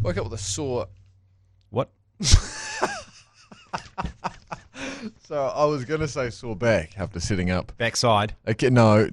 Woke up with a sore. What? So I was going to say sore back after sitting up. Backside. Okay, no.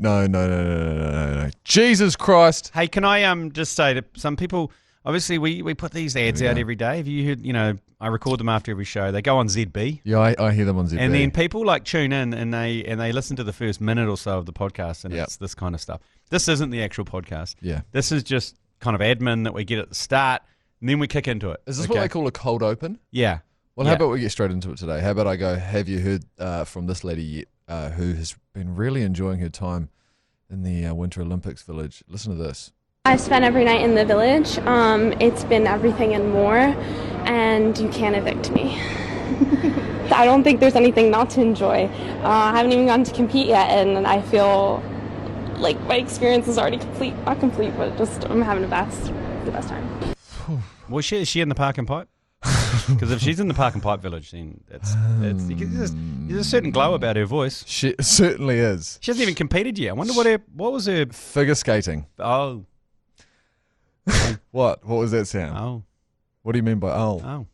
Jesus Christ. Hey, can I just say to some people, obviously we put these ads out every day. Have you heard, I record them after every show. They go on ZB. Yeah, I hear them on ZB. And then people tune in and they listen to the first minute or so of the podcast, and it's this kind of stuff. This isn't the actual podcast. Yeah. This is just kind of admin that we get at the start, and then we kick into it. Is this what they call a cold open? Yeah. Well, how about we get straight into it today? How about I go, have you heard from this lady yet, who has been really enjoying her time in the Winter Olympics village? Listen to this. I've spent every night in the village. It's been everything and more, and you can't evict me. I don't think there's anything not to enjoy. I haven't even gotten to compete yet, and I feel like my experience is already complete. Not complete, but just I'm having the best time. Was she in the Park and Pipe? Because if she's in the Park and Pipe village, then there's a certain glow about her voice. She certainly is. She hasn't even competed yet. I wonder what was her figure skating? Oh, what was that sound? Oh, what do you mean by oh?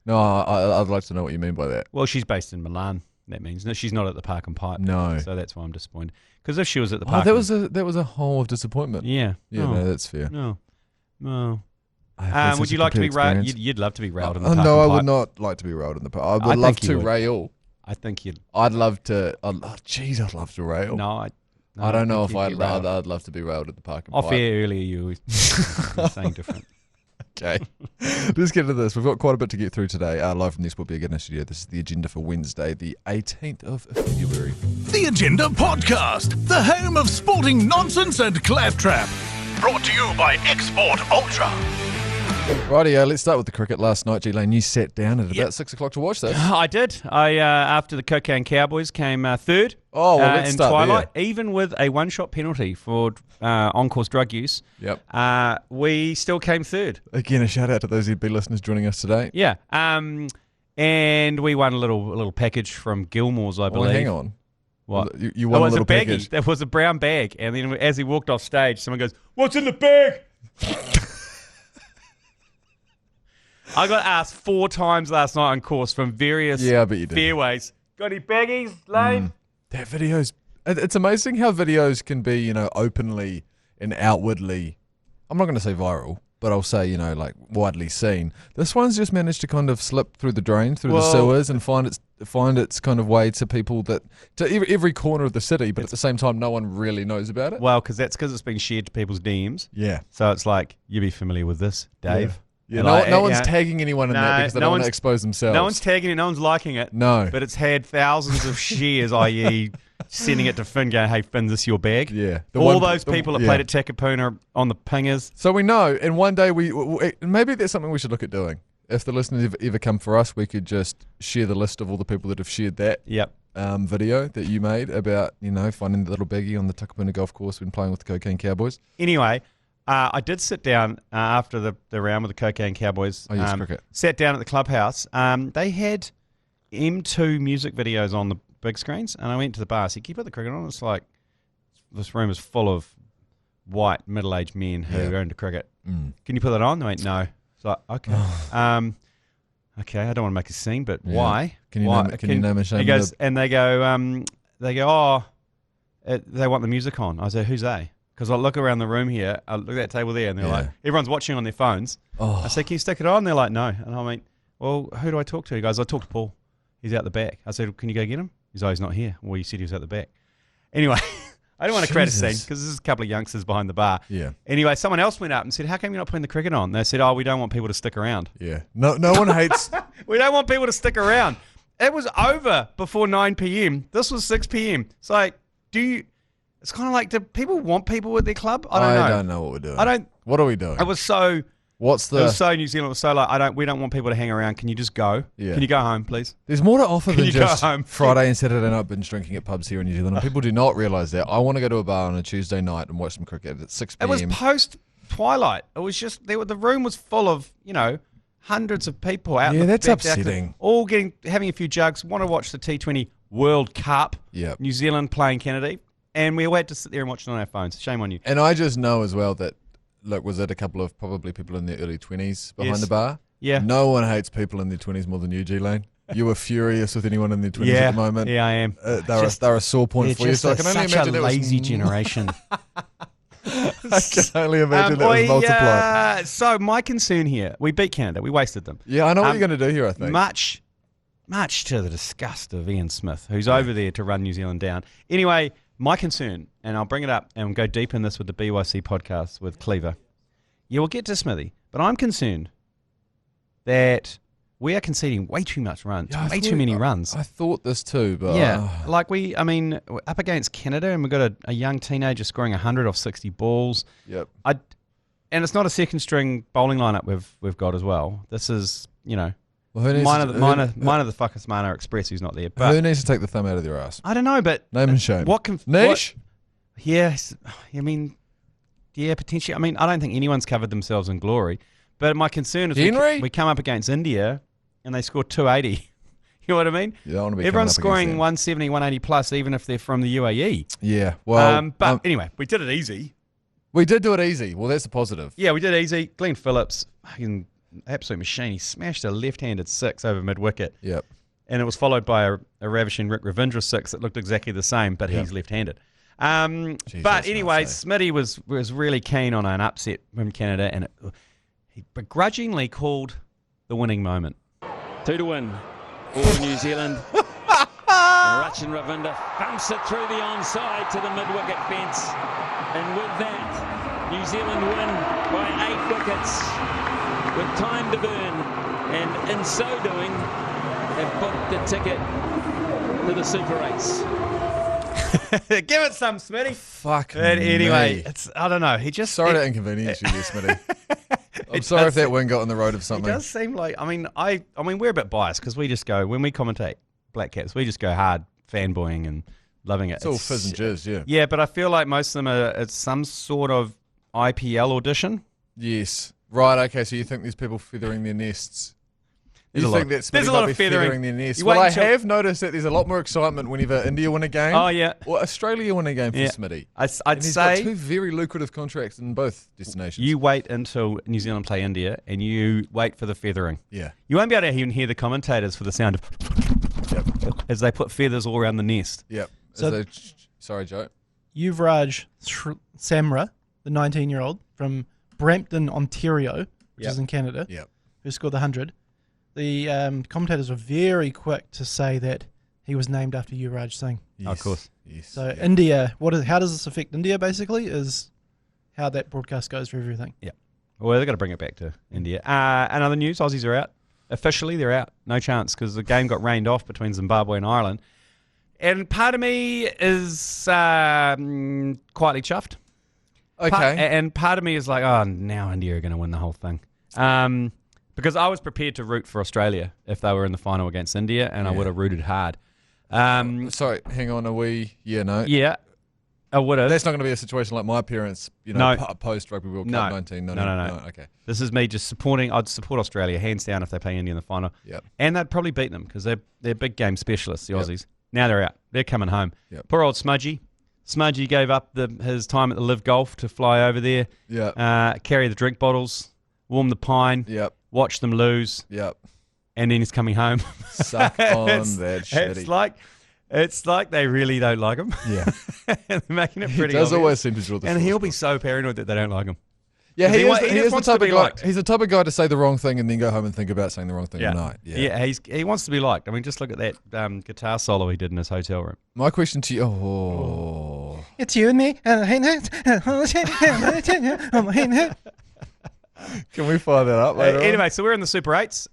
No, I'd like to know what you mean by that. Well, she's based in Milan. That means no, she's not at the Park and Pipe. No, so that's why I'm disappointed. Because if she was at the Park, that was a hole of disappointment. Yeah, no, that's fair. No. Would you like to be railed? You'd love to be railed in the Park and No, I Pipe. would not like to be railed in the Park. I would love to rail. I think you'd. I'd love to. I'd love to rail. No, I don't know if I'd love to be railed at the Park and Pipe. Off air earlier, you were saying different. Okay, let's get into this. We've got quite a bit to get through today. Live from the Sport Again studio. This is the agenda for Wednesday, the 18th of February. The Agenda Podcast, the home of sporting nonsense and claptrap. Brought to you by Export Ultra. Rightio, let's start with the cricket. Last night, G Lane, you sat down at about 6 o'clock to watch this. I did. After the Cocaine Cowboys came third let's in start Twilight, there. even with a one-shot penalty for on-course drug use. Yep. We still came third. Again, a shout-out to those ZB listeners joining us today. Yeah. And we won a little package from Gilmore's, I believe. Well, hang on. What? You won a little baggie. package. That was a brown bag. And then as he walked off stage, someone goes, "What's in the bag?" I got asked 4 times last night on course from various fairways. Got any baggies, Lane? That video's... It's amazing how videos can be, openly and outwardly... I'm not going to say viral, but I'll say, widely seen. This one's just managed to kind of slip through the drain, through the sewers, and find its kind of way to people to every corner of the city, but at the same time, no one really knows about it. Well, because it's been shared to people's DMs. Yeah. So it's like, you'll be familiar with this, Dave. Yeah, no one's tagging anyone in that because they don't want to expose themselves. No one's tagging it, no one's liking it. No. But it's had thousands of shares, i.e. sending it to Finn going, "Hey, Finn, this is your bag." Yeah. All those people that played at Takapuna on the pingers. So we know, and one day maybe that's something we should look at doing. If the listeners ever come for us, we could just share the list of all the people that have shared that video that you made about, finding the little baggie on the Takapuna golf course when playing with the Cocaine Cowboys. Anyway... I did sit down after the round with the Cocaine Cowboys. Cricket. Sat down at the clubhouse. They had M2 music videos on the big screens, and I went to the bar. So you keep put the cricket on. It's like this room is full of white middle-aged men who are into cricket. Can you put that on? They went, no. It's like, okay. Okay, I don't want to make a scene, but why? Can you name a shame? He goes, and they go, they want the music on. I said, who's they? Because I look around the room here, I look at that table there, and they're like, everyone's watching on their phones. I said, can you stick it on? They're like, no. And I mean, well, who do I talk to? He goes, I talked to Paul. He's out the back. I said, can you go get him? He's he's not here. Well, you said he was out the back. Anyway, I don't want to create a scene because there's a couple of youngsters behind the bar. Yeah. Anyway, someone else went up and said, how come you're not putting the cricket on? They said, we don't want people to stick around. Yeah. No one hates... We don't want people to stick around. It was over before 9 p.m. This was 6 p.m. It's like, it's kind of like, do people want people at their club? I don't know what we're doing. What are we doing? It was so... It was so New Zealand. It was so like, we don't want people to hang around. Can you just go? Yeah. Can you go home, please? There's more to offer than just home? Friday and Saturday night binge drinking at pubs here in New Zealand. And people do not realise that. I want to go to a bar on a Tuesday night and watch some cricket at 6 p.m. It was post-twilight. It was just... the room was full of, hundreds of people out. Yeah, that's upsetting. All having a few jugs, want to watch the T20 World Cup. Yep. New Zealand playing Caddie. And we all had to sit there and watch it on our phones. Shame on you. And I just know as well that look, was it a couple of probably people in their early 20s behind Yes. the bar? Yeah. No one hates people in their 20s more than you, G Lane. You were furious with anyone in their 20s at the moment. Yeah, I am. They're a sore point for you. So I can only imagine such a it was lazy generation. I can only imagine that was multiplied. So my concern here, we beat Canada. We wasted them. Yeah, I know what you're going to do here, I think. Much to the disgust of Ian Smith, who's over there to run New Zealand down. Anyway, my concern, and I'll bring it up and go deep in this with the BYC podcast with Cleaver. Yeah, we'll get to Smithy, but I'm concerned that we are conceding way too much runs, way too many runs. I thought this too, but... we're up against Canada and we've got a young teenager scoring 100 off 60 balls. Yep. And it's not a second string bowling lineup we've got as well. This is, Well, who needs minor the fuckking Mana Express who's not there. But who needs to take the thumb out of their ass? I don't know, but... Name and shame. Niche? Yes. Potentially. I mean, I don't think anyone's covered themselves in glory. But my concern is we come up against India and they score 280. You know what I mean? You don't want to be Everyone's scoring 170, 180 plus, even if they're from the UAE. Yeah. Well, anyway, we did it easy. We did do it easy. Well, that's the positive. Yeah, we did it easy. Glenn Phillips, fucking absolute machine. He smashed a left-handed six over mid-wicket. Yep. And it was followed by a ravishing Rick Ravindra six that looked exactly the same, but he's left-handed. But anyway, Smitty was really keen on an upset from Canada, and he begrudgingly called the winning moment. 2 to win for New Zealand. Rachin Ravindra thumps it through the onside to the mid-wicket fence. And with that, New Zealand win by 8 wickets with time to burn. And in so doing, have booked the ticket to the Super 8s. Give it some, Smitty. Fuck anyway, me. I don't know. Sorry to inconvenience you there, Smitty. I'm sorry if that win got on the road of something. It does seem like, I mean, we're a bit biased because we just go, when we commentate Black Caps, we just go hard fanboying and loving it. It's all fizz and jizz, yeah. Yeah, but I feel like most of them it's some sort of IPL audition. Yes. Right, okay, so you think there's people feathering their nests? There's you a lot- think that there's Smitty a lot might of be feathering. their nests? You Well, wait I until- have noticed that there's a lot more excitement whenever India win a game. Oh, yeah. Or Australia win a game for Yeah. Smitty. I'd And he's say got 2 very lucrative contracts in both destinations. you wait until New Zealand play India and you wait for the feathering. Yeah. You won't be able to even hear the commentators for the sound of as they put feathers all around the nest. Yep. So- Sorry, Joe. Yuvraj Samra, the 19-year-old from Brampton, Ontario, which is in Canada, Yep. who scored the 100. The commentators were very quick to say that he was named after Yuvraj Singh. Yes. Of course. Yes. So India, how does this affect India? Basically, is how that broadcast goes for everything. Yeah. Well, they've got to bring it back to India. And other news, Aussies are out. Officially, they're out. No chance because the game got rained off between Zimbabwe and Ireland. And part of me is quietly chuffed. Okay. And part of me is like, oh, now India are going to win the whole thing. Because I was prepared to root for Australia if they were in the final against India, and I would have rooted hard. Sorry, hang on. Are we? Yeah, no. Yeah, I would have. That's not going to be a situation like my parents, No. post Rugby World No. Cup 19. No. Okay. This is me just supporting. I'd support Australia hands down if they play India in the final. Yep. And they'd probably beat them because they're big game specialists, the Yep. Aussies. Now they're out. They're coming home. Yep. Poor old Smudgy. Smudgy gave up his time at the Live Golf to fly over there, carry the drink bottles, warm the pine, Yep. watch them lose, Yep. and then he's coming home. Suck on that shitty. It's like they really don't like him. Yeah. They're making it He pretty does obvious. always seem to draw the And short he'll be straw. so paranoid that they don't like him. Yeah, he He is just the wants to type be of guy. liked. He's the type of guy to say the wrong thing and then go home and think about saying the wrong thing tonight. Yeah. He wants to be liked. I mean, just look at that guitar solo he did in his hotel room. My question to you. Oh. It's you and me. Can we fire that up later on? Anyway, so we're in the Super 8s.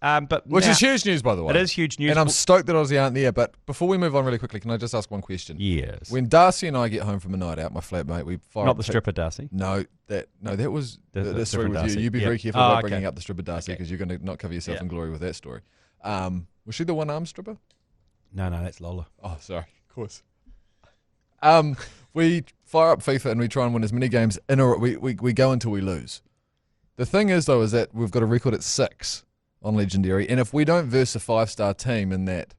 Which now- is huge news, by the way. It is huge news. And I'm stoked that Aussie aren't there. But before we move on really quickly, can I just ask one question? Yes. When Darcy and I get home from a night out, my flatmate, we fire Not up the stripper, Darcy. No, that was The the story stripper with Darcy. you. You be Yep. very careful Oh, about okay. bringing up the stripper Darcy because you're going to not cover yourself Yeah. in glory with that story. Was she the one-armed stripper? No, that's Lola. Oh, sorry. Of course. We fire up FIFA and we try and win as many games in a row. We go until we lose. The thing is, though, is that we've got a record at 6 on Legendary, and if we don't verse a 5-star team in that,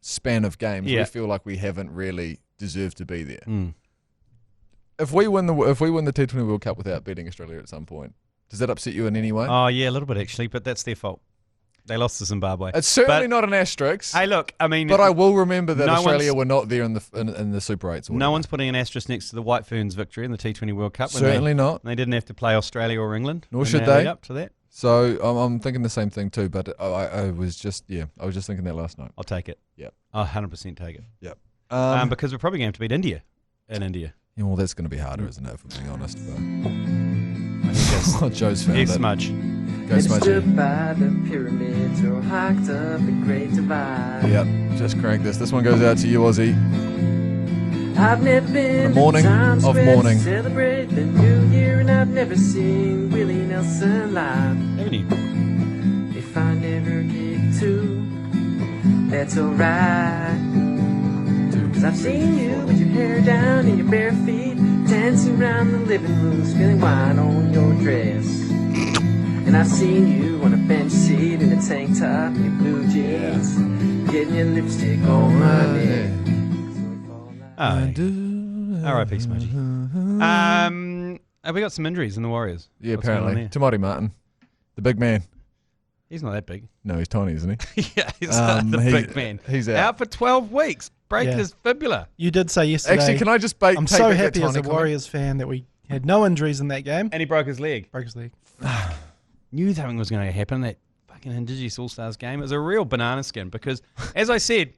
span of games, we feel like we haven't really deserved to be there. If we win the T20 World Cup without beating Australia at some point, does that upset you in any way? Oh, yeah, a little bit actually, but that's their fault. They lost to Zimbabwe. It's certainly not an asterisk. Hey, look, I mean... But I will remember that Australia were not there in the Super 8s. No one's putting an asterisk next to the White Ferns' victory in the T20 World Cup. Certainly not. They didn't have to play Australia or England. Nor should they. Lead up to that. So I'm thinking the same thing too, but I was just thinking that last night. I'll take it. Yep. I'll 100% take it. Yep. Because we're probably going to have to beat India in India. Yeah, well, that's going to be harder, isn't it, if we're being honest. But I think that's Joe's found it. Smudge. Go Smudgy. By the pyramids or hiked up the Great Divide. Yep, just crank this. This one goes out to you, Aussie. I've never been the morning to times of where morning. to celebrate the new year, and I've never seen Willie Nelson live. Haven't you? If I never get to, that's alright. 'Cause I've seen you with your hair down and your bare feet, dancing around the living room, spilling wine on your dress. And I've seen you on a bench seat in a tank top and your blue jeans, getting your lipstick on my neck. R.I.P. Smudgy. Have we got some injuries in the Warriors? Yeah, What's going on apparently. there? Tamati Martin, the big man. He's not that big. No, he's tiny, isn't he? Yeah, he's not the big man. He's out. Out for 12 weeks. Break his fibula. You did say yesterday. Actually, can I just I'm so happy as a comment? Warriors fan that we had no injuries in that game. And he broke his leg. Broke his leg. Knew something was going to happen. That fucking Indigenous All-Stars game. It was a real banana skin because, as I said,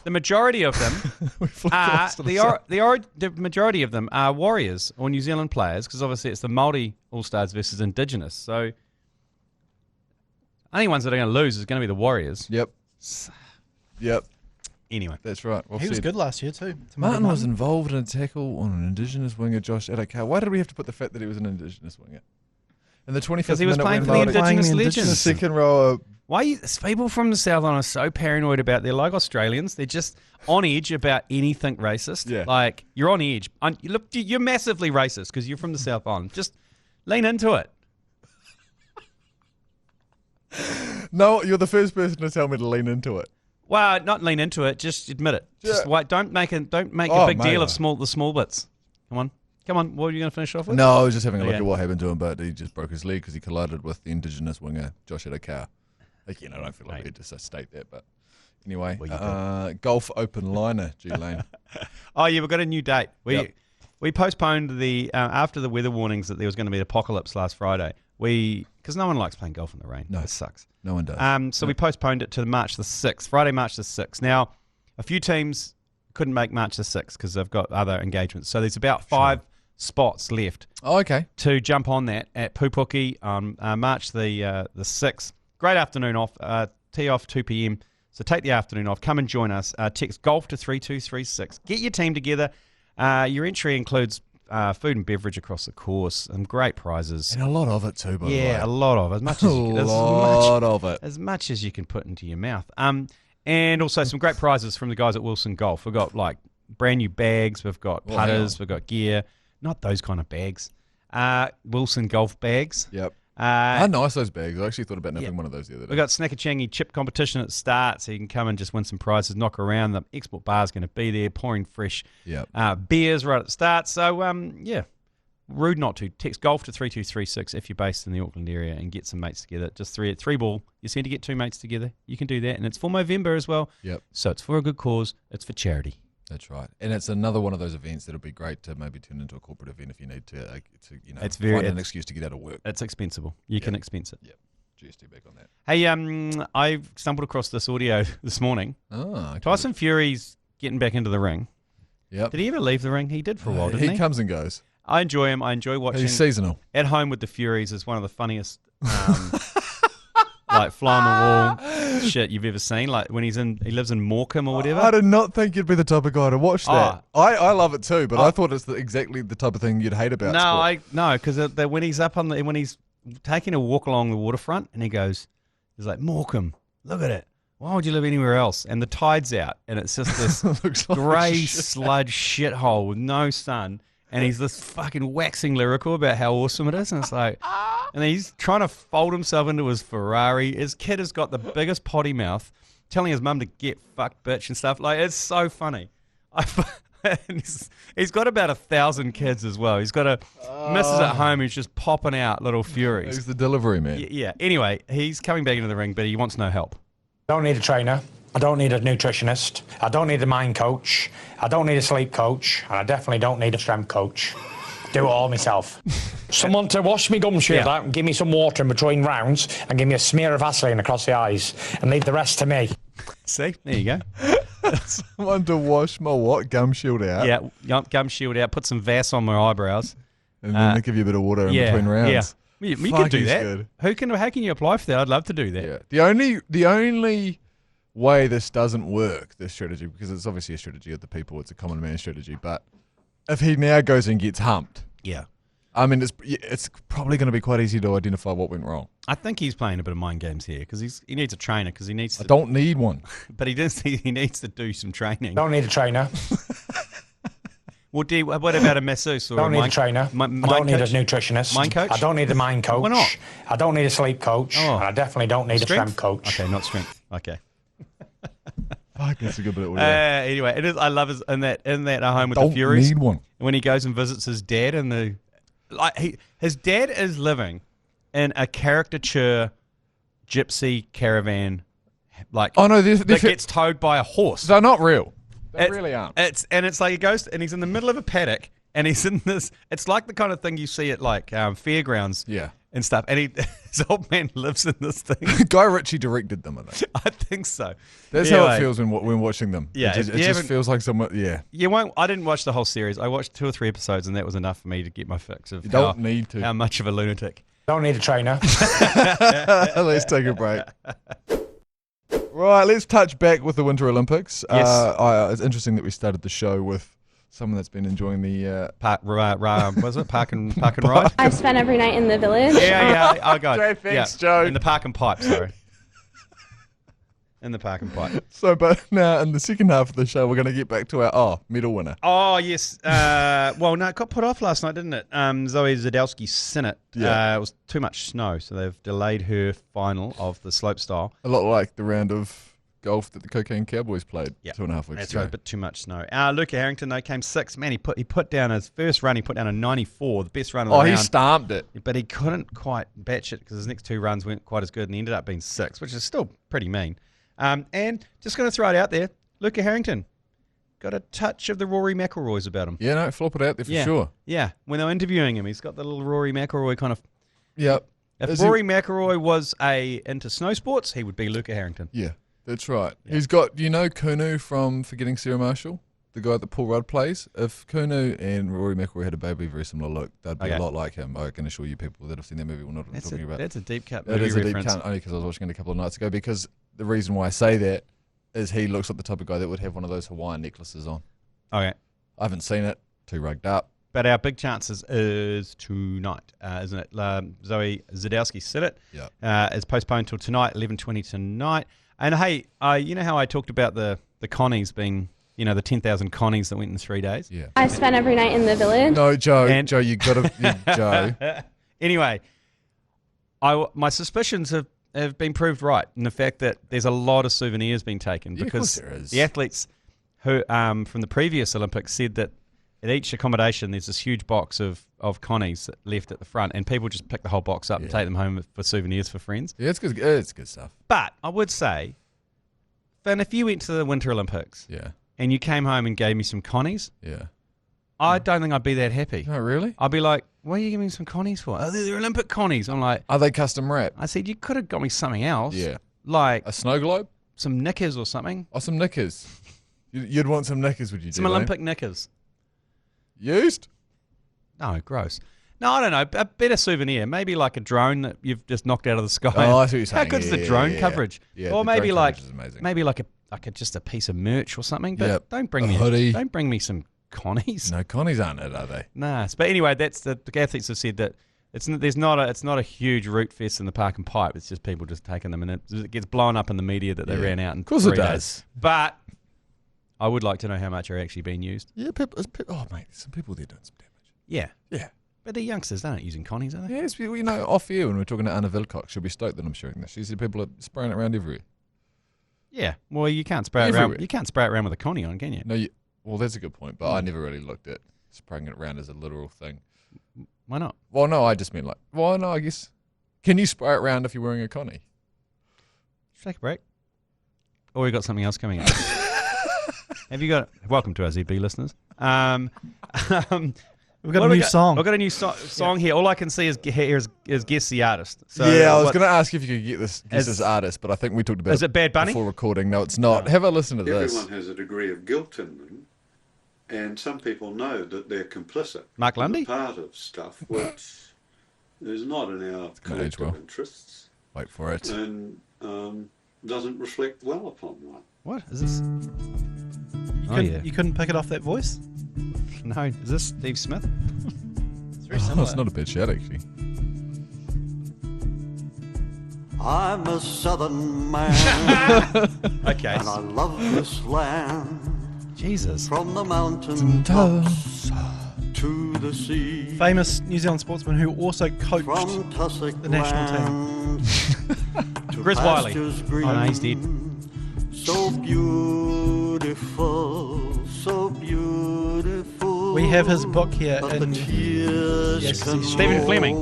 the majority of them the majority of them are Warriors or New Zealand players because obviously it's the Māori All-Stars versus Indigenous. So only ones that are going to lose is going to be the Warriors. Yep. Yep. Anyway. That's right. He was good last year too. Martin was involved in a tackle on an Indigenous winger, Josh Adokar. Why did we have to put the fact that he was an Indigenous winger? In the 25th Because he was minute playing when for the Māori- Indigenous the Legends. second row. Why are people from the South Island are so paranoid about, they're like Australians. They're just on edge about anything racist. Yeah. Like, you're on edge. You're massively racist because you're from the South Island. Just lean into it. No, you're the first person to tell me to lean into it. Well, not lean into it. Just admit it. Yeah. Just wait. Don't make a big deal of the small bits. Come on. What are you going to finish off with? No, I was just having a look Okay. at what happened to him, but he just broke his leg because he collided with the Indigenous winger, Josh Adokar. Again, I don't feel like we had to state that, but anyway, Golf Open Liner, G Lane. Oh, yeah, we've got a new date. We postponed the after the weather warnings that there was going to be an apocalypse last Friday. Because no one likes playing golf in the rain. No. It sucks. No one does. So we postponed it to March the 6th, Friday, March the 6th. Now, a few teams couldn't make March the 6th because they've got other engagements. So there's about 5 spots left Oh, okay. to jump on that at Pupuki on March the 6th. Great afternoon off. Tee off 2 p.m. So take the afternoon off. Come and join us. Text golf to 3236. Get your team together. Your entry includes food and beverage across the course and great prizes. And a lot of it too, by the way. Yeah, a lot of as much as you can put into your mouth. And also some great prizes from the guys at Wilson Golf. We've got like brand new bags. We've got putters. We've got gear. Not those kind of bags. Wilson Golf bags. Yep. How nice those bags. I actually thought about nipping one of those the other day. We've got Snackachangi chip competition at the start, so you can come and just win some prizes, knock around. The export bar is going to be there, pouring fresh beers right at the start. So, rude not to. Text golf to 3236 if you're based in the Auckland area and get some mates together. Just three ball. You seem to get 2 mates together. You can do that, and it's for Movember as well. Yep. So it's for a good cause. It's for charity. That's right. And it's another one of those events that'll be great to maybe turn into a corporate event if you need to find an excuse to get out of work. It's expensible. You can expense it. Yep. GST back on that. Hey, I stumbled across this audio this morning. Oh, okay. Tyson Fury's getting back into the ring. Yep. Did he ever leave the ring? He did for a while, didn't he? He comes and goes. I enjoy him. I enjoy watching. He's seasonal. At Home with the Furies is one of the funniest like fly on the wall shit you've ever seen. Like when he lives in Morecambe or whatever. I did not think you'd be the type of guy to watch that. I love it too, but I thought it's exactly the type of thing you'd hate about sport. Because when he's when he's taking a walk along the waterfront and he's like, Morecambe, look at it. Why would you live anywhere else? And the tide's out and it's just this grey sludge shithole with no sun. And he's this fucking waxing lyrical about how awesome it is. And it's like, and he's trying to fold himself into his Ferrari. His kid has got the biggest potty mouth, telling his mum to get fucked, bitch, and stuff. Like, it's so funny. And he's got about 1,000 kids as well. He's got a missus at home who's just popping out little furies. He's the delivery man. Yeah. Anyway, he's coming back into the ring, but he wants no help. I don't need a trainer. I don't need a nutritionist. I don't need a mind coach. I don't need a sleep coach. And I definitely don't need a strength coach. Do it all myself. Someone to wash me gum shield out and give me some water in between rounds and give me a smear of Vaseline across the eyes and leave the rest to me. See? There you go. Someone to wash my gum shield out. Yeah, gum shield out, put some Vass on my eyebrows. And then they give you a bit of water in between rounds. Yeah. You can do that. Good. How can you apply for that? I'd love to do that. Yeah. The only way this doesn't work, this strategy, because it's obviously a strategy of the people, it's a common man strategy, but if he now goes and gets humped, I mean, it's probably going to be quite easy to identify what went wrong. I think he's playing a bit of mind games here because he needs a trainer because he needs to. I don't need one. But he needs to do some training. Don't need a trainer. What about a masseuse or don't need a trainer. I don't need a nutritionist. Mind coach? I don't need a mind coach. Why not? I don't need a sleep coach. And I definitely don't need a strength coach. Okay, not strength. Okay. Fuck, that's a good bit of audio. Anyway, it is. I love in that home with the Furies. Don't need one. When he goes and visits his dad his dad is living in a caricature gypsy caravan, that gets towed by a horse. They're not real. They really aren't. It's like he goes and he's in the middle of a paddock and he's in this. It's like the kind of thing you see at fairgrounds. Yeah. And stuff, and his old man lives in this thing. Guy Ritchie directed them, I think. I think so. That's how it feels when watching them. Yeah, it just feels like someone. Yeah, you won't. I didn't watch the whole series. I watched 2 or 3 episodes, and that was enough for me to get my fix of how much of a lunatic. Don't need a trainer. Let's take a break. Right, let's touch back with the Winter Olympics. Yes. It's interesting that we started the show with someone that's been enjoying the park and ride. I spent every night in the village. Yeah, I got it. Thanks, Joe. In the park and pipe, sorry. In the park and pipe. So, but now in the second half of the show, we're going to get back to our medal winner. Oh yes. Well, no, it got put off last night, didn't it? Zoe Zadowski Sinnott. It was too much snow, so they've delayed her final of the slopestyle. A lot like the round of golf that the Cocaine Cowboys played 2.5 weeks ago. That's right, but too much snow. Luca Harrington, though, came 6th. Man, he put down his first run, he put down a 94, the best run of the round. He stamped it. But he couldn't quite batch it because his next 2 runs weren't quite as good, and he ended up being 6th, which is still pretty mean. And just going to throw it out there, Luca Harrington got a touch of the Rory McIlroys about him. Yeah, no, flop it out there for sure. Yeah, when they were interviewing him, he's got the little Rory McIlroy kind of... Yep. If Rory McIlroy was into snow sports, he would be Luca Harrington. Yeah. That's right. Yeah. He's got, Kunu from Forgetting Sarah Marshall, the guy that Paul Rudd plays? If Kunu and Rory McIlroy had a baby, very similar look, they'd be a lot like him. I can assure you people that have seen that movie will know what I'm talking about. That's a deep cut movie reference. It is a deep cut, only because I was watching it a couple of nights ago, because the reason why I say that is he looks like the type of guy that would have one of those Hawaiian necklaces on. Okay. I haven't seen it. Too rugged up. But our big chances is tonight, isn't it? Zoe Zadowski Sinnott is postponed till tonight, 11:20 tonight. And hey, you know how I talked about the Connies being, the 10,000 Connies that went in 3 days? Yeah. I spent every night in the village. No, Joe, you got to, Joe. Anyway, my suspicions have been proved right in the fact that there's a lot of souvenirs being taken because the athletes who from the previous Olympics said that at each accommodation there's this huge box of Connies left at the front, and people just pick the whole box up and take them home for souvenirs for friends. Yeah, it's good. It's good stuff. But I would say, Finn, if you went to the Winter Olympics, and you came home and gave me some Connies, I don't think I'd be that happy. Oh, really? I'd be like, what are you giving me some Connies for? Oh, they're Olympic Connies. I'm like, are they custom wrapped? I said, you could have got me something else. Yeah. Like a snow globe? Some knickers or something. Oh, some knickers. You'd want some knickers, would you? Some Olympic knickers. Used? No, gross. No, I don't know. A better souvenir. Maybe like a drone that you've just knocked out of the sky. Oh, I see what you're saying. How good's the drone coverage? Yeah, or maybe like just a piece of merch or something. But don't bring me a hoodie. Don't bring me some Connies. No, Connies aren't it, are they? Nah. But anyway, that's the athletes have said that it's not a huge root fest in the park and pipe. It's just people just taking them, and it gets blown up in the media that they ran out in 3 days. Of course it does. But I would like to know how much are actually being used. Yeah, oh mate, some people there doing some damage. Yeah. But the youngsters, they aren't using Connies, are they? Yes, off air when we're talking to Anna Vilcox, she'll be stoked that I'm sharing this. She said people are spraying it around everywhere. Yeah, well, you can't spray it around. You can't spray it around with a Connie on, can you? No, Well, that's a good point, but I never really looked at spraying it around as a literal thing. Why not? Well, no, I just mean like, well, no, I guess. Can you spray it around if you're wearing a connie? Take a break. Or we got something else coming up. Have you got? Welcome to our ZB listeners. We've got a new song. We've got a new song here. All I can see is guess the artist. So I was going to ask if you could guess this artist, but I think we talked about it. Is it Bad Bunny? Before recording. No, it's not. Have a listen to this. Everyone has a degree of guilt in them, and some people know that they're complicit. Mark Lundy? Part of stuff which is not in our collective interests. Wait for it. And doesn't reflect well upon one. What is this? You couldn't pick it off that voice? No, is this Steve Smith? It's very similar. It's not a bad shout, actually. I'm a southern man. Okay. And I love this land. Jesus. From the mountain tops to the sea. Famous New Zealand sportsman who also coached the national team. Chris Wiley. Oh no, he's dead. So beautiful, so beautiful. We have his book here in Stephen Fleming.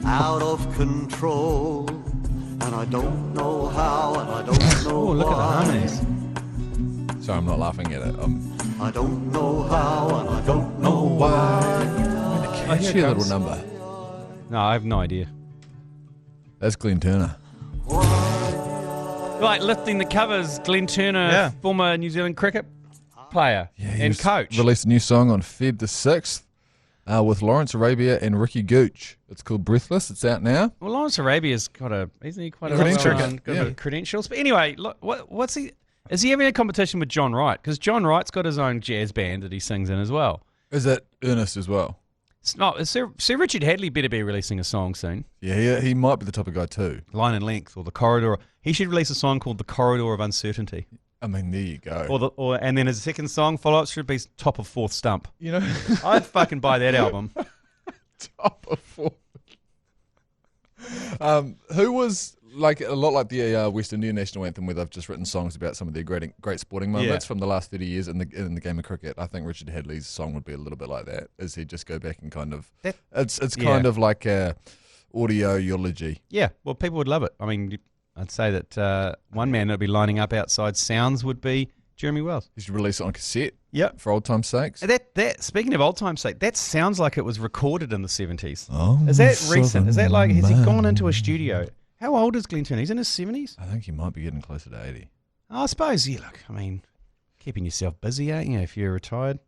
Out of control, and I don't know how, and I don't know look at the why. harmonies. Sorry, I'm not laughing at it. I don't know how, and I don't know why. Catchy little number. No, I have no idea. That's Glenn Turner. Like lifting the covers, Glenn Turner, former New Zealand cricket player and coach. Released a new song on Feb the 6th with Lawrence Arabia and Ricky Gooch. It's called Breathless. It's out now. Well, Lawrence Arabia's isn't he quite a credentials? But anyway, look, what's he? Is he having a competition with John Wright? Because John Wright's got his own jazz band that he sings in as well. Is it Ernest as well? It's not. Sir Richard Hadley better be releasing a song soon. Yeah, he might be the type of guy too. Line and Length or The Corridor. He should release a song called The Corridor of Uncertainty. I mean, there you go. And then his second song follow-up should be Top of Fourth Stump. You know, I'd fucking buy that album. Top of Fourth. Who was like a lot like the West Indian national anthem, where they've just written songs about some of their great sporting moments from the last 30 years in the game of cricket. I think Richard Hadley's song would be a little bit like that. Is he just go back and kind of it's kind of like a audio eulogy. Yeah, well, people would love it. I mean, I'd say that one man that'd be lining up outside Sounds would be Jeremy Wells. He should release it on cassette. Yep. For old time's sakes. That speaking of old time's sake, that sounds like it was recorded in the 70s. Oh, is that recent? Is that like, has he gone into a studio? How old is Glenn Turner? He's in his 70s? I think he might be getting closer to 80. I suppose, look, I mean, keeping yourself busy, aren't you, if you're retired?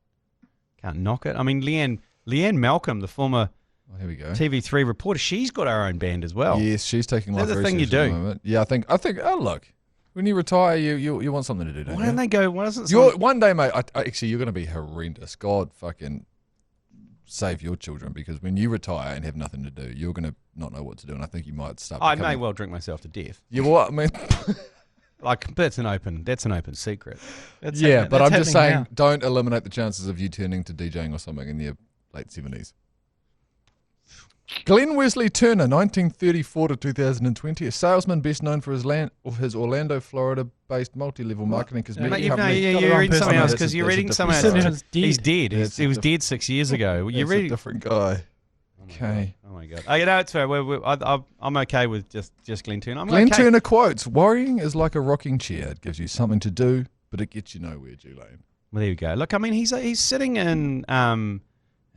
Can't knock it. I mean, Leanne Malcolm, the former here we go. TV3 reporter, she's got her own band as well. Yes, she's taking life very seriously at the moment. Yeah, I think. Oh, look, when you retire, you want something to do, don't you? Why don't they go? Why doesn't one day, mate? Actually, you're going to be horrendous. God, fucking save your children, because when you retire and have nothing to do, you're going to not know what to do, and I think you might start. I may well drink myself to death. Yeah, well, I mean, like that's an open secret. But I'm just saying, now. Don't eliminate the chances of you turning to DJing or something in your late 70s. Glenn Wesley Turner, 1934 to 2020, a salesman best known for his Orlando, Florida-based multi-level marketing cosmetic company. You're reading something else because you're reading something else. He's dead. He was dead 6 years ago. You're reading a different guy. Okay. Oh my god. It's fair. I'm okay with just Glenn Turner. Glenn Turner quotes: "Worrying is like a rocking chair. It gives you something to do, but it gets you nowhere." G Lane. Well, there you go. Look, I mean, he's sitting in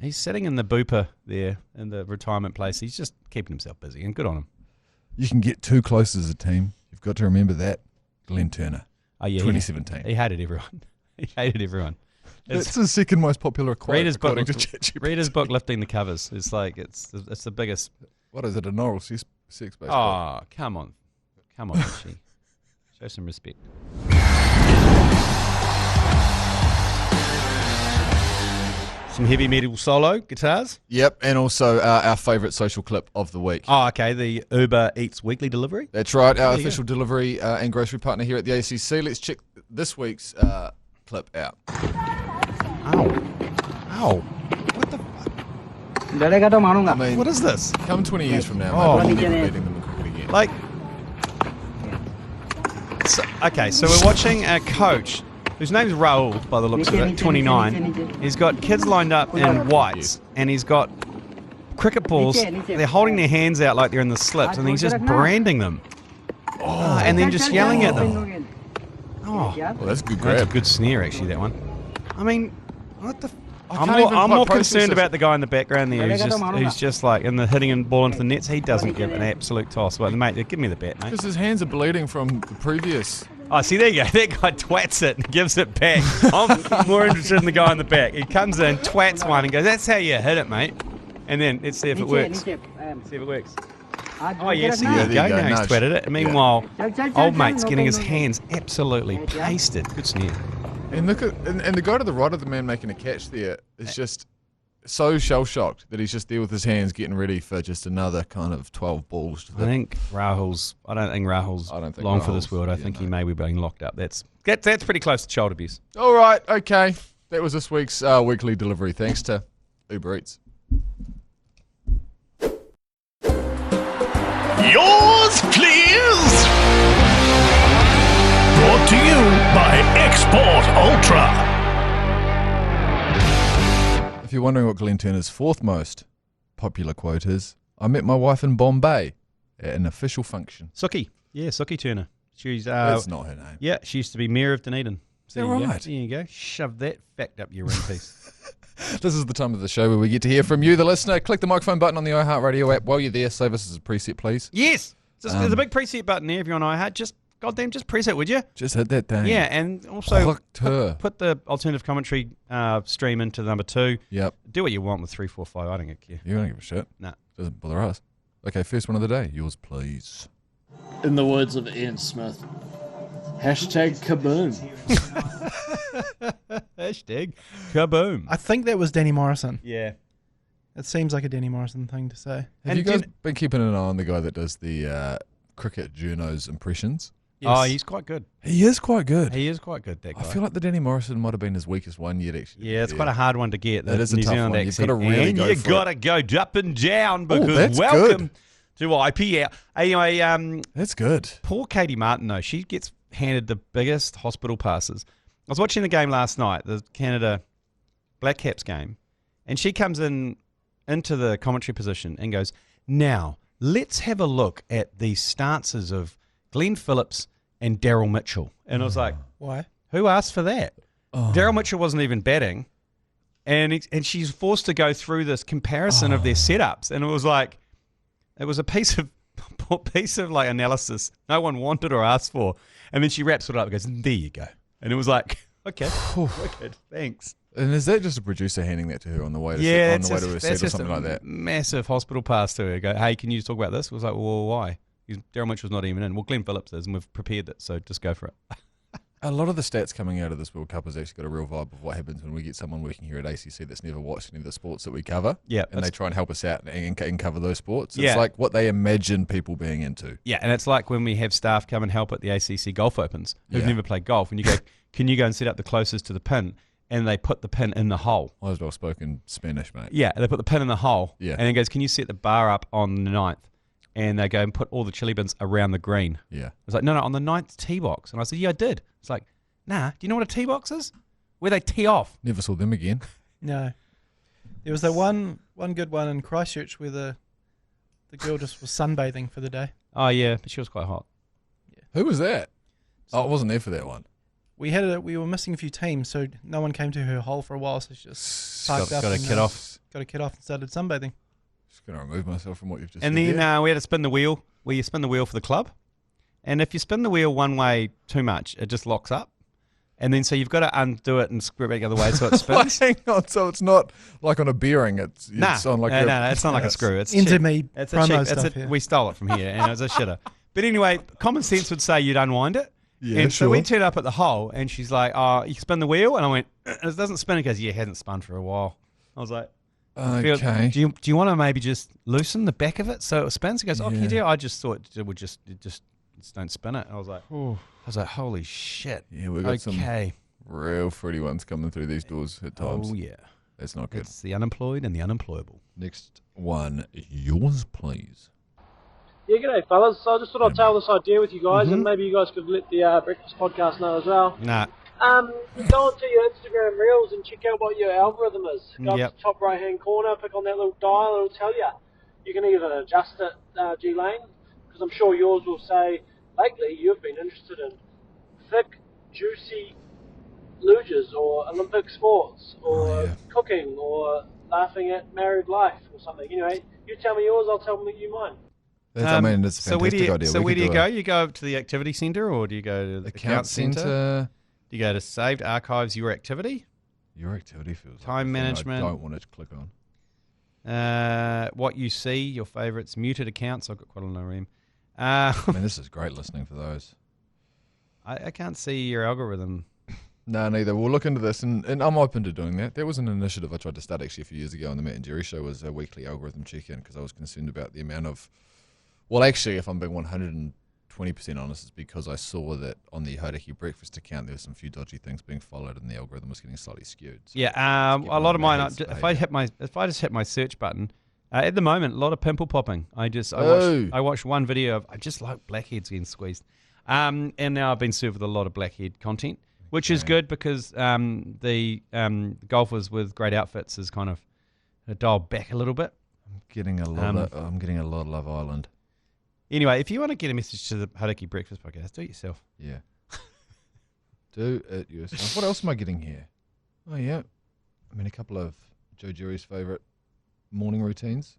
He's sitting in the booper there in the retirement place. He's just keeping himself busy, and good on him. You can get too close as a team. You've got to remember that. Glenn Turner. Oh, yeah. 2017. He hated everyone. It's the second most popular quote. Read his book, Lifting the Covers. It's like, it's the biggest. What is it, an oral sex-based Oh, come on. Richie. Show some respect. Some heavy metal solo guitars. Yep, and also our favourite social clip of the week. Oh, okay, the Uber Eats weekly delivery. That's right, our official delivery and grocery partner here at the ACC. Let's check this week's clip out. Ow. What the fuck? I mean, what is this? Come 20 years from now, mate, we'll never beating them in cricket again. Like, so we're watching a coach whose name's Raul, by the looks of it, 29. He's got kids lined up in whites, and he's got cricket balls. They're holding their hands out like they're in the slips, and he's just branding them. And then just yelling at them. Oh, well, that's a good grab. That's a good snare, actually, that one. I mean, what the... I'm more concerned about the guy in the background there who's just like in the hitting and ball into the nets. He doesn't give an absolute toss. But mate, give me the bat, mate. Because his hands are bleeding from the previous. Oh, see, there you go. That guy twats it and gives it back. I'm more interested in the guy in the back. He comes in, twats one, and goes, "That's how you hit it, mate." And then let's see if it works. See if it works. Oh yes, there you go. Now he's twatted it. Meanwhile, old mate's getting his hands absolutely pasted. Good snare. And look at and the guy to the right of the man making a catch there is just so shell-shocked that he's just there with his hands getting ready for just another kind of 12 balls. I don't think Rahul's long for this world. I think he may be being locked up. That's pretty close to child abuse. All right, okay. That was this week's weekly delivery. Thanks to Uber Eats. Yours, please. Brought to you by Export Ultra. If you're wondering what Glenn Turner's fourth most popular quote is, I met my wife in Bombay at an official function. Suki. Yeah, Suki Turner. She's that's not her name. Yeah, she used to be mayor of Dunedin. Is that right? There you go. Shove that fact up your ring piece. This is the time of the show where we get to hear from you, the listener. Click the microphone button on the iHeartradio app. While you're there, save us as a preset, please. Yes. There's a big preset button there if you're on iHeart. Just press it, would you? Just hit that thing. Yeah, and also put the alternative commentary stream into number 2. Yep. Do what you want with 3, 4, 5. I don't care. You don't give a shit. Nah. Doesn't bother us. Okay, first one of the day. Yours, please. In the words of Ian Smith, hashtag kaboom. Hashtag kaboom. I think that was Danny Morrison. Yeah. It seems like a Danny Morrison thing to say. Have you guys been keeping an eye on the guy that does the cricket journos impressions? Yes. Oh, he's quite good. He is quite good. He is quite good, that guy. I feel like the Danny Morrison might have been his weakest one yet, actually. Yeah, it's quite a hard one to get. That is a New tough Zealand one. accent. You've got to really and go you for got to it. go up and down because that's welcome good. to IPL. Anyway, that's good. Poor Katie Martin, though. She gets handed the biggest hospital passes. I was watching the game last night, the Canada Black Caps game, and she comes into the commentary position and goes, "Now, let's have a look at the stances of Glenn Phillips and Daryl Mitchell." And I was like, why? Who asked for that? Daryl Mitchell wasn't even batting, and she's forced to go through this comparison of their setups, and it was a piece of like analysis no one wanted or asked for, and then she wraps it up and goes, "There you go," and it was like, okay, wicked, thanks. And is that just a producer handing that to her on the way to a set or something like that? Massive hospital pass to her. Go, "Hey, can you talk about this?" I was like, "Well, why?" Daryl Mitchell's not even in. Well, Glenn Phillips is, and we've prepared it, so just go for it. A lot of the stats coming out of this World Cup has actually got a real vibe of what happens when we get someone working here at ACC that's never watched any of the sports that we cover. Yeah, and they try and help us out and cover those sports. It's Yeah. like what they imagine people being into. Yeah, and it's like when we have staff come and help at the ACC Golf Opens who've never played golf, and you go, "Can you go and set up the closest to the pin?" And they put the pin in the hole. I was well spoken Spanish, mate. Yeah, they put the pin in the hole. Yeah. And then goes, "Can you set the bar up on the 9th?" And they go and put all the chili bins around the green. Yeah. It's like, no, on the 9th tee box. And I said, "Yeah, I did." It's like, "Nah, do you know what a tee box is? Where they tee off." Never saw them again. No. There was that one good one in Christchurch where the girl just was sunbathing for the day. Oh, yeah, but she was quite hot. Yeah. Who was that? I wasn't there for that one. We were missing a few teams, so no one came to her hole for a while, so she just parked up. Got a kid off. Got a kid off and started sunbathing. Just going to remove myself from what you've just and said. And then we had to spin the wheel, where you spin the wheel for the club. And if you spin the wheel one way too much, it just locks up. And then so you've got to undo it and screw it back the other way so it spins. Hang on, so it's not like on a bearing. It's on like no, it's not like a screw. It's into cheap. me It's a promo cheap. stuff here. We stole it from here, and it was a shitter. But anyway, common sense would say you'd unwind it. Yeah, and sure. so we turned up at the hole, and she's like, "Oh, you spin the wheel?" And I went, "It doesn't spin." It goes, "Yeah, it hasn't spun for a while." I was like, "Okay. Do you want to maybe just loosen the back of it so it spins?" He goes, "Oh, can you do?" I just thought it would just don't spin it. I was like, "Holy shit!" Yeah, we've got some real fruity ones coming through these doors at times. Oh yeah, that's not good. It's the unemployed and the unemployable. Next one, yours, please. Yeah, g'day fellas. So I just thought I'd tell this idea with you guys, and maybe you guys could let the Breakfast Podcast know as well. Nah. Go onto your Instagram Reels and check out what your algorithm is. Go up to the top right-hand corner, pick on that little dial, it'll tell you. You can either adjust it, G Lane, because I'm sure yours will say, lately you've been interested in thick, juicy luges, or Olympic sports, or cooking, or laughing at married life, or something. Anyway, you tell me yours, I'll tell you mine. I mean, that's a fantastic idea. So where do you go? You go to the activity centre, or do you go to the account centre? Do you go to saved archives, your activity? Your activity feels time like management. I don't want it to click on. What you see, your favourites, muted accounts. I've got quite a lot of them. I mean, this is great listening for those. I can't see your algorithm. No, neither. We'll look into this, and I'm open to doing that. There was an initiative I tried to start actually a few years ago on the Matt and Jerry show, was a weekly algorithm check-in, because I was concerned about the amount of... Well, actually, if I'm being 120% honest, it's because I saw that on the Hodaki Breakfast account, there were some few dodgy things being followed, and the algorithm was getting slightly skewed. So a lot of mine, if I just hit my search button, at the moment, a lot of pimple popping. I watched one video of, I just like blackheads getting squeezed. And now I've been served with a lot of blackhead content, which is good, because the golfers with great outfits is kind of dialed back a little bit. I'm getting a lot of Love Island. Anyway, if you want to get a message to the Hodaki Breakfast Podcast, do it yourself. Yeah. Do it yourself. What else am I getting here? Oh, yeah. I mean, a couple of Joe Jerry's favourite morning routines.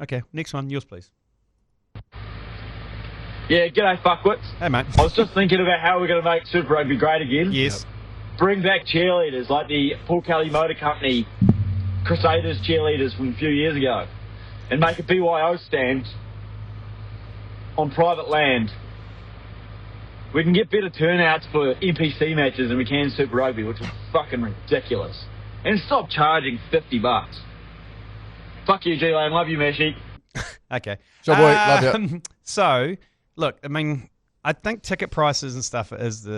Okay, next one. Yours, please. Yeah, g'day, fuckwits. Hey, mate. I was just thinking about how we're going to make Super Rugby great again. Yes. Bring back cheerleaders like the Paul Kelly Motor Company Crusaders cheerleaders from a few years ago, and make a BYO stand on private land. We can get better turnouts for NPC matches than we can Super Rugby, which is fucking ridiculous. And stop charging $50. Fuck you, G Lane. Love you, Messi. Okay. So, boy, love you. So, look, I mean, I think ticket prices and stuff is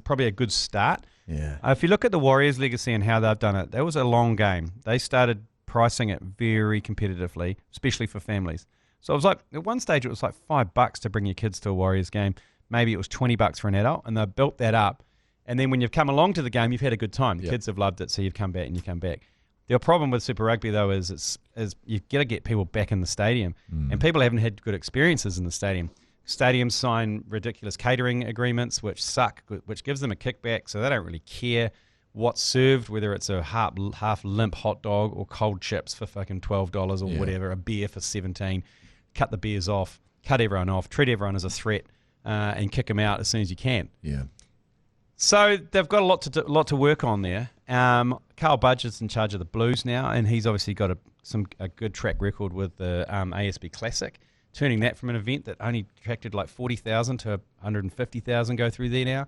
probably a good start. Yeah. If you look at the Warriors legacy and how they've done it, that was a long game. They started pricing it very competitively, especially for families. So it was like, at one stage it was like $5 to bring your kids to a Warriors game. Maybe it was $20 for an adult, and they built that up. And then when you've come along to the game, you've had a good time. The kids have loved it, so you've come back and you come back. The problem with Super Rugby, though, is you've got to get people back in the stadium. And people haven't had good experiences in the stadium. Stadiums sign ridiculous catering agreements, which suck, which gives them a kickback, so they don't really care what's served, whether it's a half limp hot dog or cold chips for fucking $12 or whatever, a beer for $17. Cut the beers off, cut everyone off, treat everyone as a threat, and kick them out as soon as you can. Yeah. So they've got a lot to work on there. Carl Budge is in charge of the Blues now, and he's obviously got a good track record with the ASB Classic, turning that from an event that only attracted like 40,000 to 150,000 go through there now.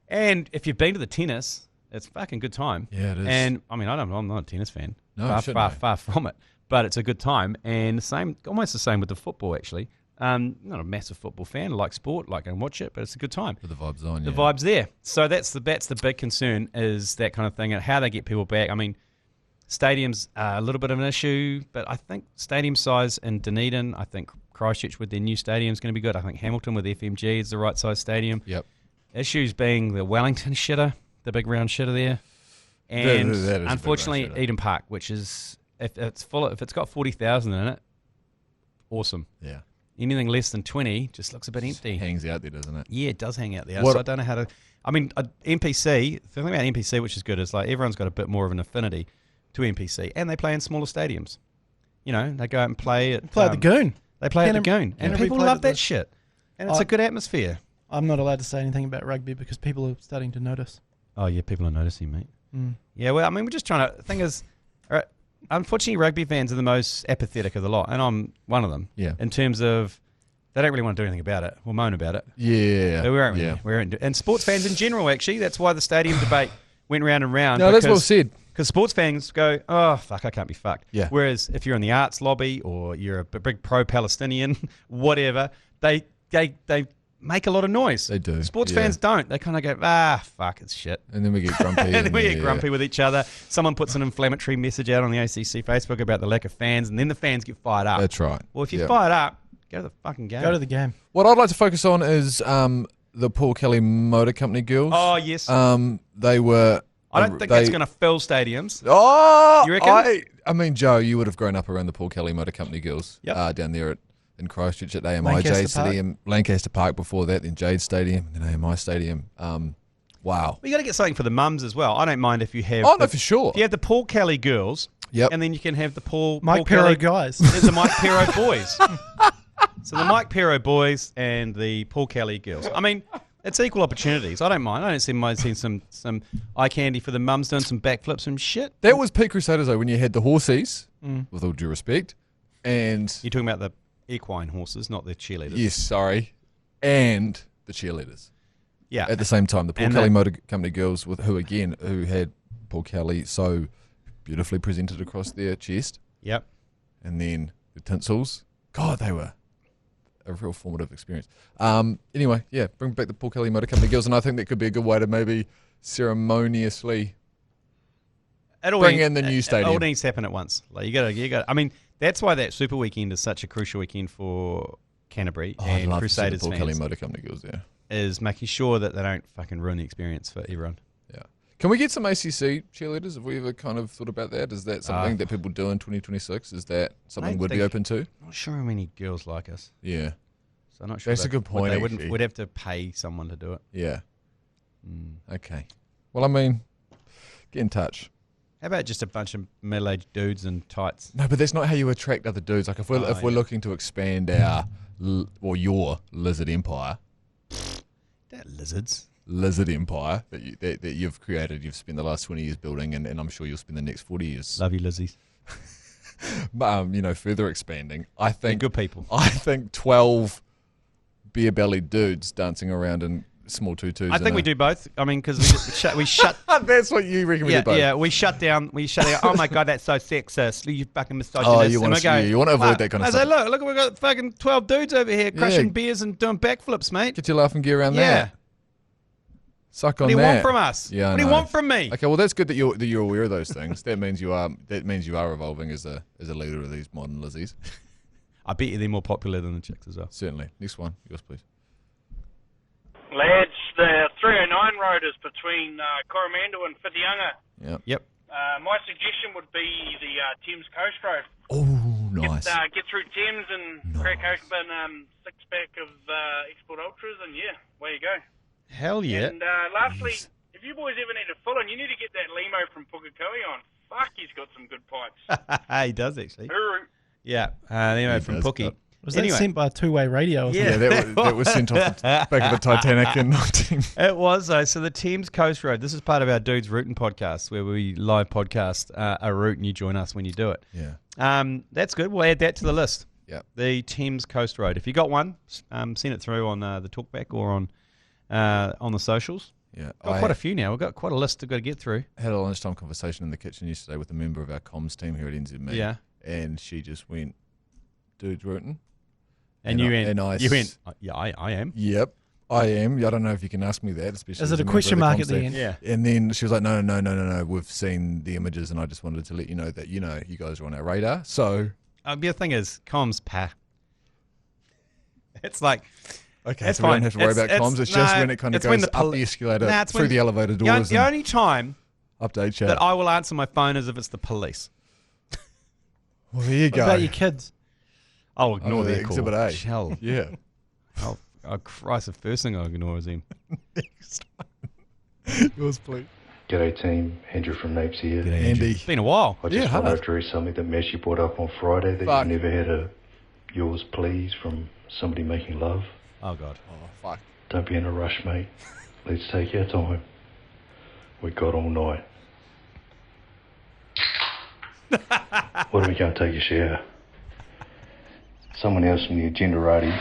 And if you've been to the tennis, it's a fucking good time. Yeah, it is. And I mean, I'm not a tennis fan. No, far from it. But it's a good time, and almost the same with the football, actually. Not a massive football fan. I like sport, like and watch it, but it's a good time. But the vibe's on, The vibe's there. So that's the big concern, is that kind of thing, and how they get people back. I mean, stadiums are a little bit of an issue, but I think stadium size in Dunedin, I think Christchurch with their new stadium is going to be good. I think Hamilton with FMG is the right size stadium. Yep. Issues being the Wellington shitter, the big round shitter there, and unfortunately Eden Park, which is... If it's got 40,000 in it, awesome. Yeah. Anything less than 20 just looks a bit empty. It hangs out there, doesn't it? Yeah, it does hang out there. So I don't know how to. I mean, NPC. The thing about NPC, which is good, is like everyone's got a bit more of an affinity to NPC, and they play in smaller stadiums. You know, they go out and play at the Goon. They play at the Goon, and people love that shit. And it's a good atmosphere. I'm not allowed to say anything about rugby because people are starting to notice. Oh yeah, people are noticing, mate. Mm. Yeah, well, I mean, we're just trying to. The thing is. Unfortunately, rugby fans are the most apathetic of the lot, and I'm one of them. Yeah. In terms of, they don't really want to do anything about it. We'll moan about it. Yeah. But we won't. And sports fans in general, actually, that's why the stadium debate went round and round. No, that's well said. Because sports fans go, oh, fuck, I can't be fucked. Yeah. Whereas if you're in the arts lobby or you're a big pro-Palestinian, whatever, they make a lot of noise. They do. Sports fans don't. They kind of go, fuck, it's shit. And then we get grumpy. and then we get grumpy with each other. Someone puts an inflammatory message out on the ACC Facebook about the lack of fans, and then the fans get fired up. That's right. Well, if you're fired up, go to the fucking game. Go to the game. What I'd like to focus on is the Paul Kelly Motor Company girls. Oh, yes. They were. I don't think that's going to fill stadiums. Oh, you reckon? I mean, Joe, you would have grown up around the Paul Kelly Motor Company girls. Yep. Down there in Christchurch at AMI Stadium, Lancaster Park before that, then Jade Stadium, then AMI Stadium. Wow. Well, you got to get something for the mums as well. I don't mind if you have. Oh, no, for sure. If you have the Paul Kelly girls. Yep. And then you can have the Mike Pero guys. There's the Mike Pero boys. So the Mike Pero boys and the Paul Kelly girls. I mean, it's equal opportunities. I don't mind. I don't mind seeing some eye candy for the mums doing some backflips and shit. That was peak Crusaders though, when you had the Aussies, with all due respect, and you're talking about the equine horses, not the cheerleaders. Yes, sorry, and the cheerleaders. Yeah. At the same time, the Paul Kelly Motor Company girls, who had Paul Kelly so beautifully presented across their chest. Yep. And then the tinsels. God, they were a real formative experience. Anyway, yeah, bring back the Paul Kelly Motor Company girls, and I think that could be a good way to maybe ceremoniously bring in the new stadium. It all needs to happen at once. Like you got. I mean, that's why that Super Weekend is such a crucial weekend for Canterbury and Crusaders Paul fans. Kelly Motor Company girls, yeah. Is making sure that they don't fucking ruin the experience for everyone. Yeah. Can we get some ACC cheerleaders? Have we ever kind of thought about that? Is that something that people do in 2026? Is that something we'd be open to? I'm not sure how many girls like us. Yeah. So I'm not sure. That's a good point. We'd have to pay someone to do it. Yeah. Okay. Well, I mean, get in touch. How about just a bunch of middle-aged dudes in tights? No, but that's not how you attract other dudes. Like if we're looking to expand your lizard empire. Lizard empire that you've created, you've spent the last 20 years building, and I'm sure you'll spend the next 40 years. Love you, Lizzies. Further expanding. I think they're good people. I think 12 beer-bellied dudes dancing around in small tutus. I think we do both. I mean, because we shut. That's what you reckon we do both. Yeah, we shut down. Oh my god, that's so sexist. You fucking misogynist. Oh, you want to avoid that kind of stuff. I say, look, we've got fucking 12 dudes over here crushing beers and doing backflips, mate. Get your laughing gear around there. Suck on that. What do you want from us? Yeah, what do you want from me? Okay, well that's good that you're aware of those things. That means you are evolving as a leader of these modern Lizzies. I bet you they're more popular than the chicks as well. Certainly. Next one, yours please. Lads, the 309 road is between Coromandel and Whitianga. Yep. My suggestion would be the Thames Coast Road. Oh, nice. Get through Thames and crack open six-pack of Export Ultras, and away you go. Hell yeah. And lastly, if you boys ever need a fill-in, you need to get that Limo from Pukekohe on. Fuck, he's got some good pipes. He does, actually. Hooroo. Yeah, Limo from Pookie. Was that sent by two-way radio? Yeah, that was sent off the back of the Titanic in 19... It was, though. So the Thames Coast Road, this is part of our Dudes Rootin' podcast, where we live podcast a route and you join us when you do it. Yeah. That's good. We'll add that to the list. Yeah. The Thames Coast Road. If you got one, send it through on the talkback or on the socials. Yeah, got quite a few now. We've got quite a list to go to get through. Had a lunchtime conversation in the kitchen yesterday with a member of our comms team here at NZME. Yeah. And she just went, Dudes Rootin'. And you went, yeah, I am. Yep, I am. I don't know if you can ask me that, especially is it a question mark at the end? Yeah. And then she was like, no, we've seen the images and I just wanted to let you know that, you guys are on our radar. So. The thing is, comms, it's like. Okay, so we don't have to worry about comms. It's just when it kind of goes up the escalator, through the elevator doors. The only time update chat that I will answer my phone is if it's the police. Well, there you go. What about your kids? I'll ignore their call. Exhibit A. Hell. Yeah. Oh, Christ, the first thing I'll ignore is him. Next one. Yours, please. G'day team, Andrew from Napes here. G'day, Andy. It's been a while. I just want to address something that Messi brought up on Friday, that you never had a yours please from somebody making love. Oh, God. Oh, fuck. Don't be in a rush, mate. Let's take our time. We got all night. What are we going to take a shower? Someone else from the Agendarati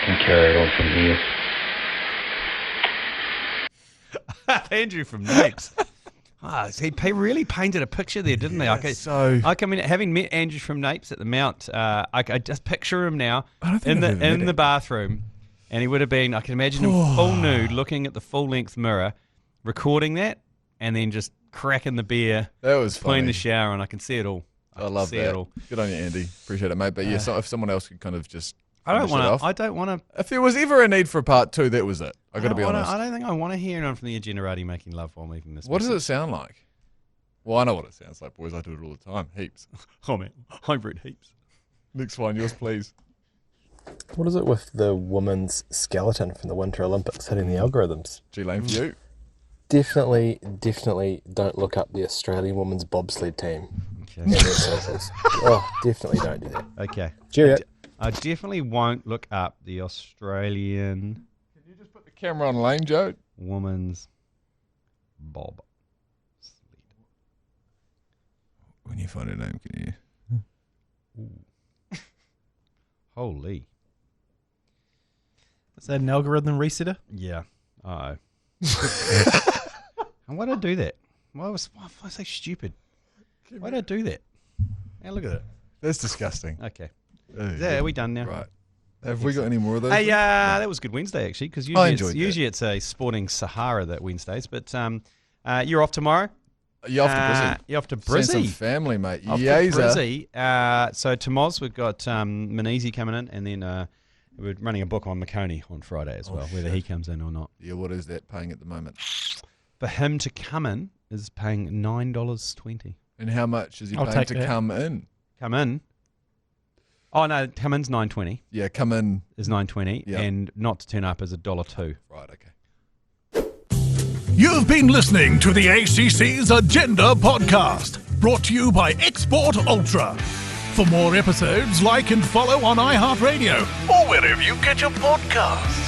can carry it on from here. Andrew from Napes. He really painted a picture there, didn't he? Having met Andrew from Napes at the Mount, I just picture him now in the bathroom, and he would have been. I can imagine him full nude, looking at the full length mirror, recording that, and then just cracking the beer. That was playing funny. the shower, and I can see it all. I love that. Good on you, Andy. Appreciate it, mate. But if someone else could kind of just I don't want to. If there was ever a need for a part 2, that was it. I got to be honest. I don't think I want to hear anyone from the Agenda making love while making this. What does it sound like? Well, I know what it sounds like, boys. I do it all the time. Heaps. Oh, man. Hybrid heaps. Next one, yours, please. What is it with the women's skeleton from the Winter Olympics hitting the algorithms? G Lane for you. Definitely don't look up the Australian women's bobsled team. Okay. In their socials. Definitely don't do that. Okay. Cheerio. I definitely won't look up the Australian. Can you just put the camera on Lane, Joe? Women's bob. When you find a name, can you? Ooh. Holy. Is that an algorithm resetter? Yeah. Uh-oh. And why did I do that? Why was I so stupid? Why did I do that? Hey, look at it. That's disgusting. Okay. Are we done now? Right. Have we got any more of those? Hey, that was a good Wednesday, actually, because usually it's a sporting Sahara that Wednesdays, but you're off tomorrow. You're off to Brizzy. You're off to Brizzy. Seeing some family, mate. Off to Brizzy. So to Moz, we've got Manisi coming in, and then we're running a book on McConey on Friday as well, whether he comes in or not. Yeah, what is that paying at the moment? For him to come in is paying $9.20. And how much is he paying to come in? Come in? Oh, no, come in's $9.20. Yeah, come in. Is $9.20, yep. And not to turn up is $1.02. Right, okay. You've been listening to the ACC's Agenda podcast, brought to you by Export Ultra. For more episodes, like and follow on iHeartradio or wherever you get your podcasts.